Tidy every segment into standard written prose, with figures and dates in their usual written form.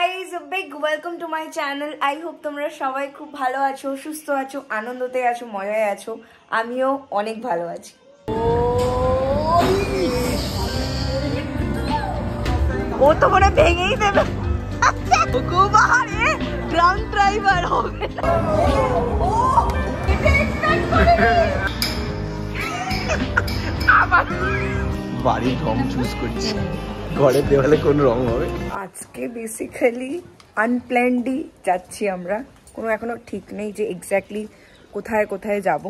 Guys, big welcome to my channel. I hope তোমরা সবাই খুব ভালো আছো, সুস্থ আছো, আনন্দতে আছো, মজায় আছো। আমিও অনেক ভালো আছি। ও তো মনে ভেঙেই দেবে। গ্রাউন্ড ড্রাইভার হবে। বাড়ির রং চুজ করছি, ঘরের দেওয়ালে কোন রং হবে। আজকে বেসিক্যালি আনপ্ল্যান্ডই যাচ্ছি আমরা, কোনো এখনো ঠিক নেই যে এক্স্যাক্টলি কোথায় কোথায় যাব।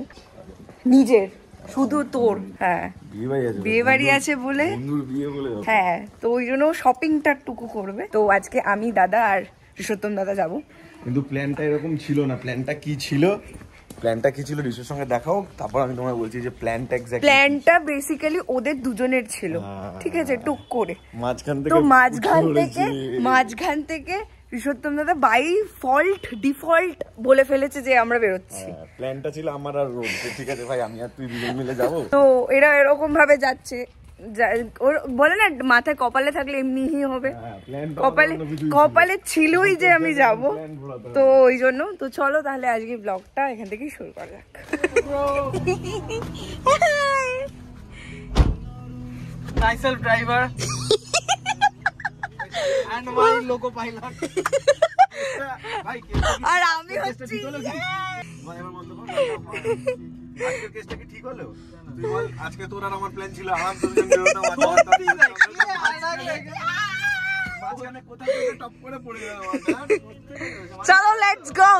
নিজের শুধু তোর বিয়ে বাড়ি আছে বলে, হ্যাঁ, তো ওই জন্য শপিংটা টুকু করবে। তো আজকে আমি, দাদা আর ঋষোত্তম দাদা যাব। কিন্তু প্ল্যানটা এরকম ছিল না। প্ল্যানটা কি ছিল ঋষুর সঙ্গে দেখাও, তারপর আমি তোমায় বলছি যে প্ল্যানটা বেসিক্যালি ওদের দুজনের ছিল, ঠিক আছে, টুক করে। মাঝখান থেকে ঋষোত্তম দাদা বাই ডিফল্ট বলে ফেলেছে যে আমরা বেরোচ্ছি। প্ল্যানটা ছিল আমার আর রোড, ঠিক আছে ভাই, আমি আর তুই দুজন মিলে যাবো। তো এরা এরকম ভাবে যাচ্ছে, ওর বলে না মাথায় কপালে থাকলে এমনিই হবে। কপালে ছিলই যে আমি যাব, তো ওই জন্য। তো চলো তাহলে আজকে ব্লগটা এখান থেকেই শুরু করা যাক। myself driver and my loco pilot আর আমি হচ্ছি আজকের কেসটা কি ঠিক হলো? তুই বল, আজকে তোর আর আমার প্ল্যান ছিল আরাম দুজন বেরোতাম, মাঝখানে কোথায় থেকে টপ করে পড়ে গেল। চলো লেটস গো।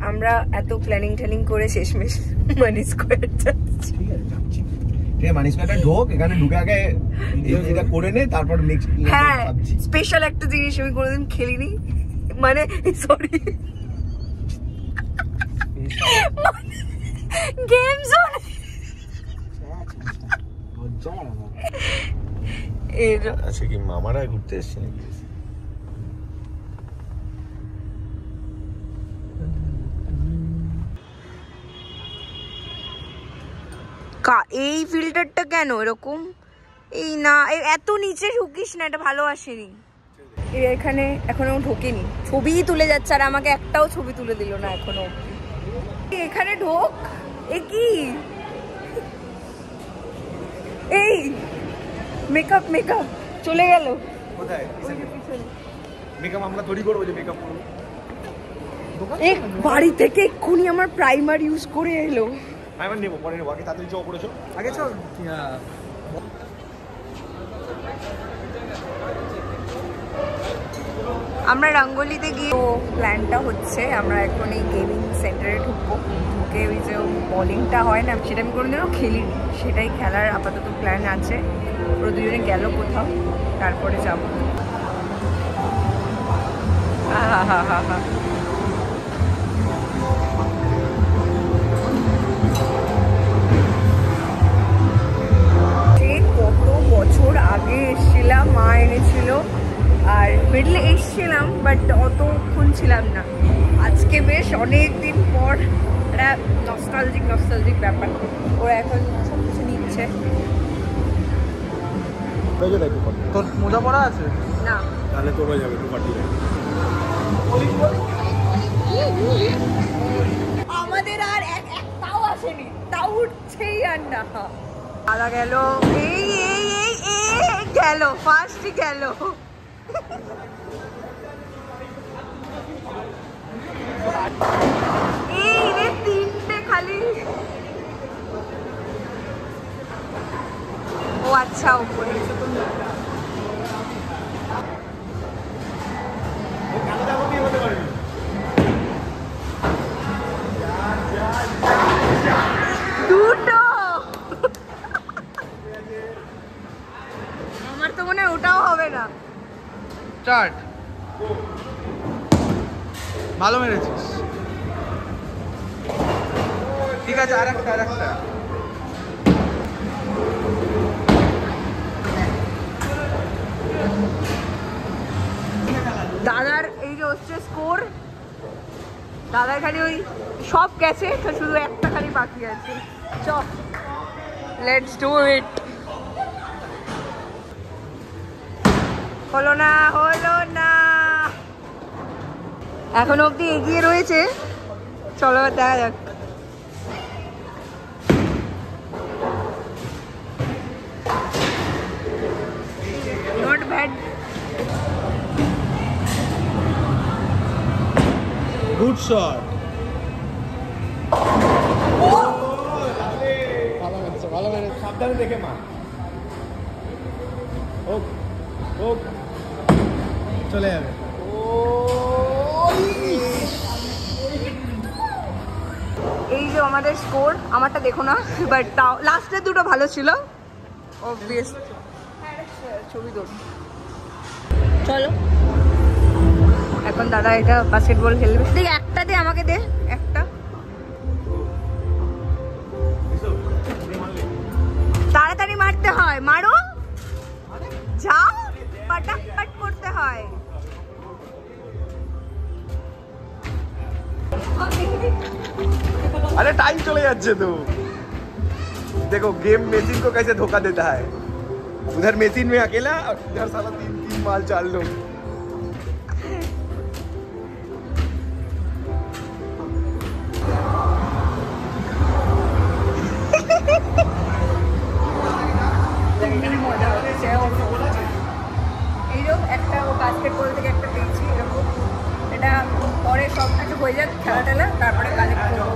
আমরা এত প্ল্যানিং ট্যানিং করে শেষমেশ মানি স্কোয়ার যাচ্ছি। মানি স্কোয়ারটা ঢোক, এখানে ঢুকে আগে এটা করে নে, তারপর নেক্সট। হ্যাঁ, স্পেশাল একটা জিনিস আমি কোনোদিন খেলিনি, মানে সরি গেম জোন। আচ্ছা, কি মামারা ঘুরতে এসছে নাকি? এই ফিল্টারটা কেন এরকম? এই না, এত নিচে ঢুকিস না, এটা ভালো আসেনি। এখানে এখনো ঢোকেনি, ছবি তুলে যাচ্ছে আর আমাকে একটাও ছবি তুলে দিল না এখনো। এখানে ঢোক। এ কি এই মেকআপ চলে গেল কোথায়? মেকআপ আমরা তৈরি করবো, যে মেকআপ করবো বাড়ি থেকে এক্ষুনি আমার প্রাইমার ইউজ করে এলো। আমি নেবো, পরে নেবো, আগে তাড়াতাড়ি চো করেছো, আগে চল। আমরা রঙ্গোলিতে গিয়ে প্ল্যানটা হচ্ছে আমরা এখন এই গেমিং সেন্টারে ঢুকবো। ঢুকে ওই যে বলিংটা হয় না, সেটা আমি কোনোদিনও খেলিনি, সেটাই খেলার আপাতত প্ল্যান আছে। ওরা দুজনে গেল কোথাও, তারপরে যাবো। কত বছর আগে এসেছিলাম, মা এনেছিল, আর মিডলে এসেছিলাম, বাট অতক্ষণ ছিলাম না। আজকে বেশ অনেক দিন পর একটা নস্টালজিক ব্যাপার। ওরা এখন সব কিছু নিচ্ছে। তোর মোজা পড়া আছে না, তাহলে তোর হয়ে যাবে, একটু পাঠিয়ে দেবে। আমাদের আর একটাও আসেনি, তাও উঠছেই আর না। আলা গেল, এই গেল, ফার্স্টই গেল। এই রে, তিনটে খালি। ও আচ্ছা, উপরে দুটো। আমার তো মনে হয় ওটাও হবে না। স্টার্ট। ভালো মেরেছিস, ঠিক আছে, আরেকটা। দাদার এই যে হচ্ছে স্কোর, দাদার খালি ওই সব গেছে, তো শুধু একটা খালি বাকি আছে। চল লেটস ডু ইট। হলো না, এখন অবধি এগিয়ে রয়েছে। চলো দেখা যাক। Not bad. Good shot. ভালো মেরেছে, সাবধানে দেখে মা। চলে যাবে। এই যে আমাদের স্কোর, আমারটা দেখো না, বাট তাও লাস্টের দুটো ভালো ছিল অবভিয়াস। ছবি তোর। চলো এখন দাদা এটা বাস্কেটবল খেলবে। দেখ একটা দে, আমাকে দে একটা। তাড়াতাড়ি মারতে হয়, মারো, যাও, পাটাপাট করতে হয়। अरे टाइम चले जाच्छे तो देखो गेम मेसिन को कैसे धोखा देता है। उधर मेसिन में अकेला और इधर साला 3 माल 4 लोग। এইরকম একটা ও বাস্কেটবল থেকে একটা পেয়েছি এরকম। এটা পরে সব কিছু হয়ে যাক, খেলা টেলা, তারপরে কালেক্ট করবো।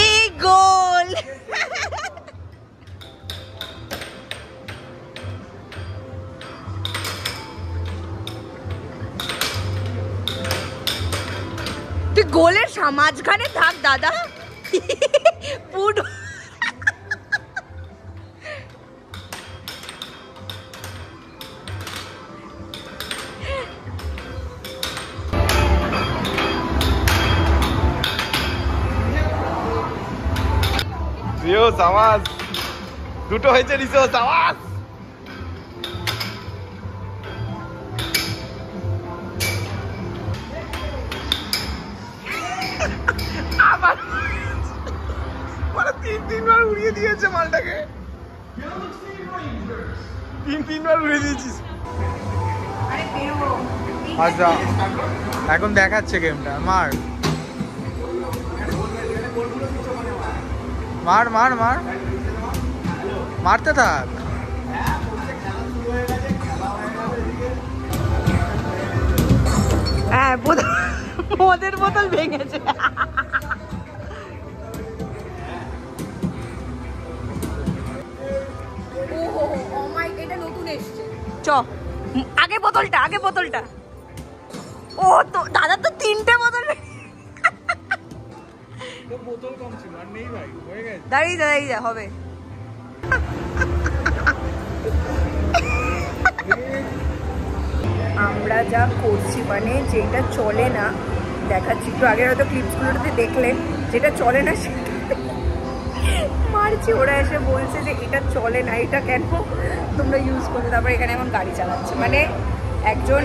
এই গোল। তুই গোলের মাঝখানে থাক দাদা। পুট সাবাস, দুটো হয়েছে রিসো, সাবাস। আবার মানে 3 বার উড়িয়ে দিয়েছে মালটাকে। 3 বার উড়িয়ে দিয়েছিস। আচ্ছা এখন দেখাচ্ছে গেমটা। মার মার মার মার, মারতে থাক। হ্যাঁ মদের বোতল ভেঙেছে। এটা নতুন এসছে। চ আগে বোতলটা। ও তো দাদা তো 3টে বোতল। বোতল কম ছিল আর নেই ভাই, হয়ে গেছে। দাঁড়িয়ে যা হবে। আমরা যা করছি মানে যেটা চলে না, দেখাচ্ছি একটু আগে হয়তো ক্লিপসগুলোতে দেখলে, যেটা চলে না সেটা মারছি। ওরা এসে বলছে যে এটা চলে না, এটা কেন তোমরা ইউজ করছো। তারপরে এখানে এখন গাড়ি চালাচ্ছে, মানে একজন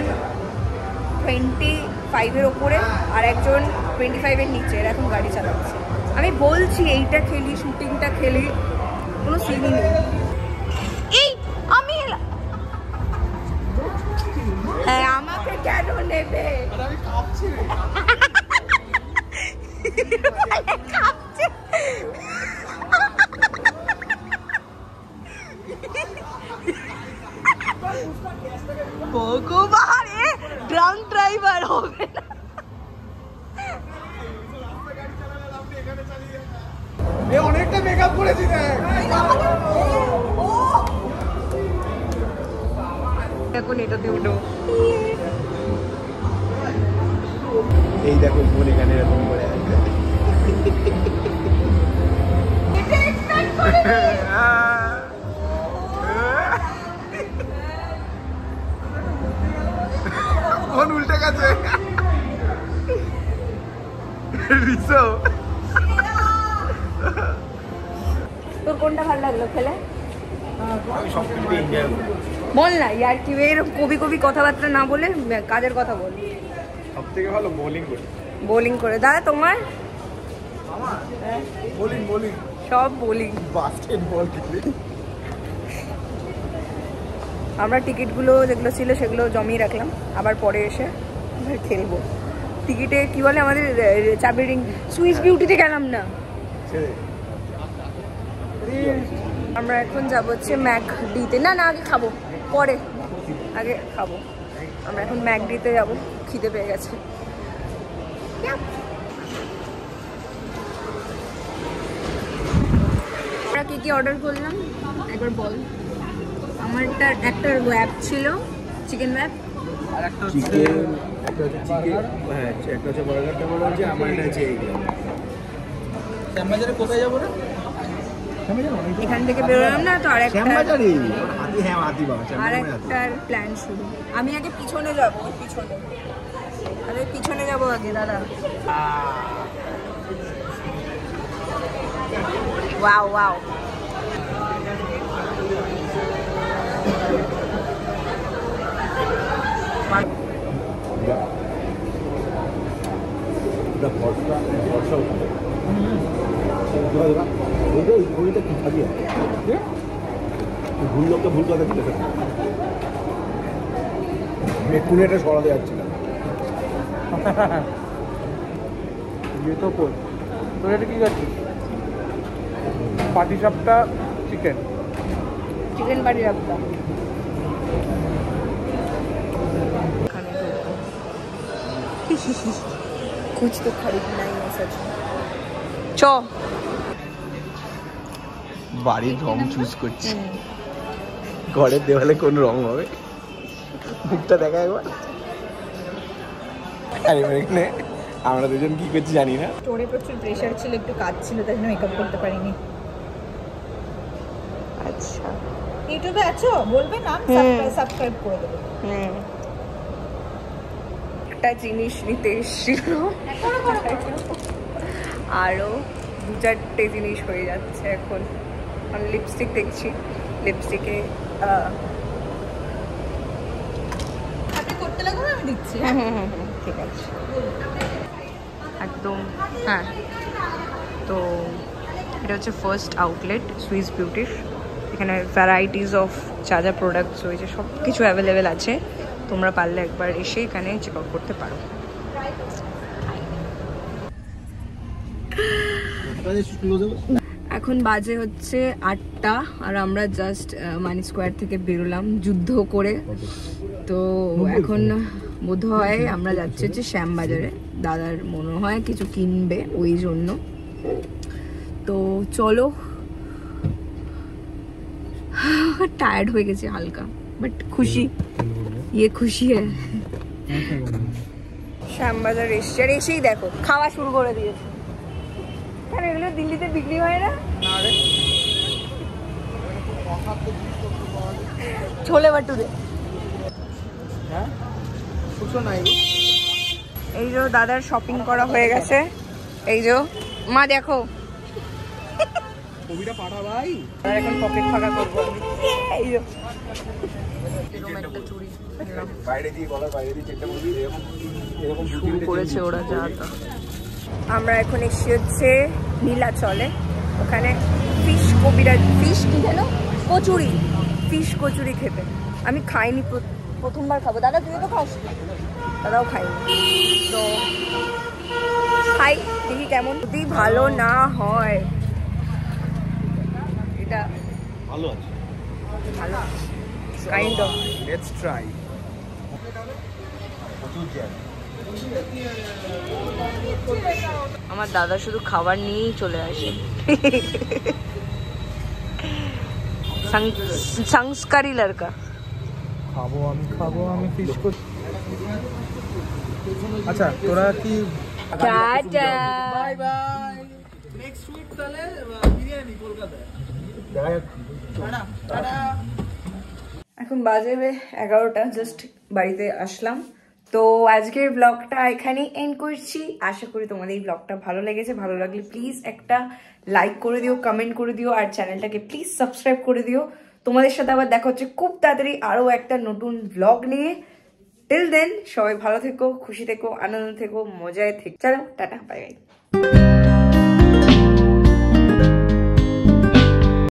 25-এর ওপরে আর একজন 25-এর নিচে, এখন গাড়ি চালাচ্ছে। আমি বলছি এইটা খেলি, শুটিংটা খেলি, কোনো সিনই নেই। এই আমি হ্যাঁ, আমাকে কেন নেবে? আমি কাঁপছি রে। কাঁপছে। ভগবান, এ ড্রাঙ্ক ড্রাইভার হবে না। এ অনেকটা মেকআপ করেছি দেখ। এখন এটাতে উঠো। এই দেখো বোন এখানে এরকম করে আছে। বোন উল্টে গেছে। তোর কোনটা ভালো লাগলো খেলে? বল না ইয়ার কি এরকম কবি কবি কথাবার্তা না বলে কাজের কথা বল। সব থেকে ভালো বোলিং করে। বোলিং করে। দাদা তোমার? বোলিং সব বোলিং। বাস্কেটবল। আমরা টিকিটগুলো যেগুলো ছিল সেগুলো জমিয়ে রাখলাম, আবার পরে এসে খেলবো। টিকিটে কি বলে আমাদের চাবি রিং। সুইস বিউটিতে গেলাম না। আমরা এখন যাবো হচ্ছে ম্যাকডিতে। না না আগে খাবো, পরে আগে খাবো। আমরা এখন ম্যাকডিতে যাবো, খিদে পেয়ে গেছে। আমরা কি কি অর্ডার করলাম একবার বল। আমারটা একটা ওয়্যাপ ছিল, চিকেন ওয়্যাপ। আর একটা চিকেন, একটা হচ্ছে চিকেন, হ্যাঁ একটা হচ্ছে বার্গারটা বলা হচ্ছে, আমার এটা হচ্ছে এইগুলো। শ্যামবাজারে কোথায় যাবো রে? এখান থেকে বেরোলাম না তো আরেকটা প্ল্যান শুরু। আমি আগে পিছনে যাবো, পিছনে যাবো আগে দাদা। Wow wow. ভুল লোকটা ভুল কথা দিতে মেকুনেটা সরাতে যাচ্ছে না। তো কই তোর এটা কি যাচ্ছে? পাটি সাপটা চিকেন পাটি সাপটা। कुछ तो खरीदना ही है सच में। চ বাড়ির রং চুজ করছি। ঘরের দেওয়ালে কোন রং হবে? মুখটা দেখা একবার। আরে এখানে আমরা দুজন কি করছি জানি না। স্টোরে প্রচুর প্রেশার ছিল, একটু কাজ ছিল, তাই জন্য মেকআপ করতে পারিনি। আচ্ছা ইউটিউবে আছো? বলবে নাম, সাবস্ক্রাইব করে দেবো। একটা জিনিস নিতে এসেছিল, আরও 2-4টে জিনিস হয়ে যাচ্ছে এখন। আমি লিপস্টিক দেখছি, লিপস্টিকে করতে লাগবে, আমি দিচ্ছি। হ্যাঁ ঠিক আছে একদম। হ্যাঁ তো এটা হচ্ছে ফার্স্ট আউটলেট সুইস বিউটির। এখানে ভ্যারাইটিস অফ যা যা প্রোডাক্টস রয়েছে সব কিছু অ্যাভেলেবেল আছে। তোমরা পারলে একবার এসে এখানে চেক আউট করতে পারো। এখন বাজে হচ্ছে 8টা, আর আমরা জাস্ট মানি স্কোয়ার থেকে বেরোলাম যুদ্ধ করে। তো এখন বোধ হয় আমরা যাচ্ছি হচ্ছে শ্যামবাজারে। দাদার মনে হয় কিছু কিনবে ওই জন্য। তো চলো, টায়ার্ড হয়ে গেছি হালকা, বাট খুশি, ইয়ে খুশি হ্যাঁ। শ্যামবাজার এসছি, আর এসেই দেখো খাওয়া শুরু করে দিয়েছে। কেন এগুলো দিল্লিতে বিক্রি হয় না? ছোলে বাটুরে। এই যে দাদার শপিং করা হয়ে গেছে। এই যে মা দেখো, ছবিটা পাঠা ভাই। আর এখন পকেট ফাঁকা করবো। এই যে এরকম একটা চুড়ি বাইরে দিয়ে গলার বাইরে দিয়ে চেকটা করবি, এরকম শুরু করেছে ওরা যা তা। আমরা এখন এসে হচ্ছে নীলাচলে, ওখানে ফিশ কবিরা, ফিশ কি যেন কচুরি, ফিশ কচুরি খেতে। আমি খাইনি, প্রথমবার খাবো। দাদা তুমি তো খাস? দাদাও খাইনি, তো খাই দেখি কেমন। যদি ভালো না হয়, এটা ভালো আছে, ভালো কাইন্ড অফ, লেটস ট্রাই। আমার দাদা শুধু খাবার নিয়েই চলে আসে। সংস্কারী লড়কা। খাবো আমি ফিশ করছি। আচ্ছা তোরা কি টাটা বাই বাই। নেক্সট উইক তাহলে বিরিয়ানি কলকাতায়। এখন বাজে 11টা, জাস্ট বাড়িতে আসলাম। তো আজকের ব্লগটা এখানেই এন্ড করছি। আশা করি তোমাদের এই ব্লগটা ভালো লেগেছে। ভালো লাগলে প্লিজ একটা লাইক করে দিও, কমেন্ট করে দিও, আর চ্যানেলটাকে প্লিজ সাবস্ক্রাইব করে দিও। তোমাদের সাথে আবার দেখা হচ্ছে খুব তাড়াতাড়ি আরো একটা নতুন ব্লগ নিয়ে। টিল দেন সবাই ভালো থেকো, খুশি থেকো, আনন্দ থেকো, মজায় থেকো। চলো টাটা, বাই বাই।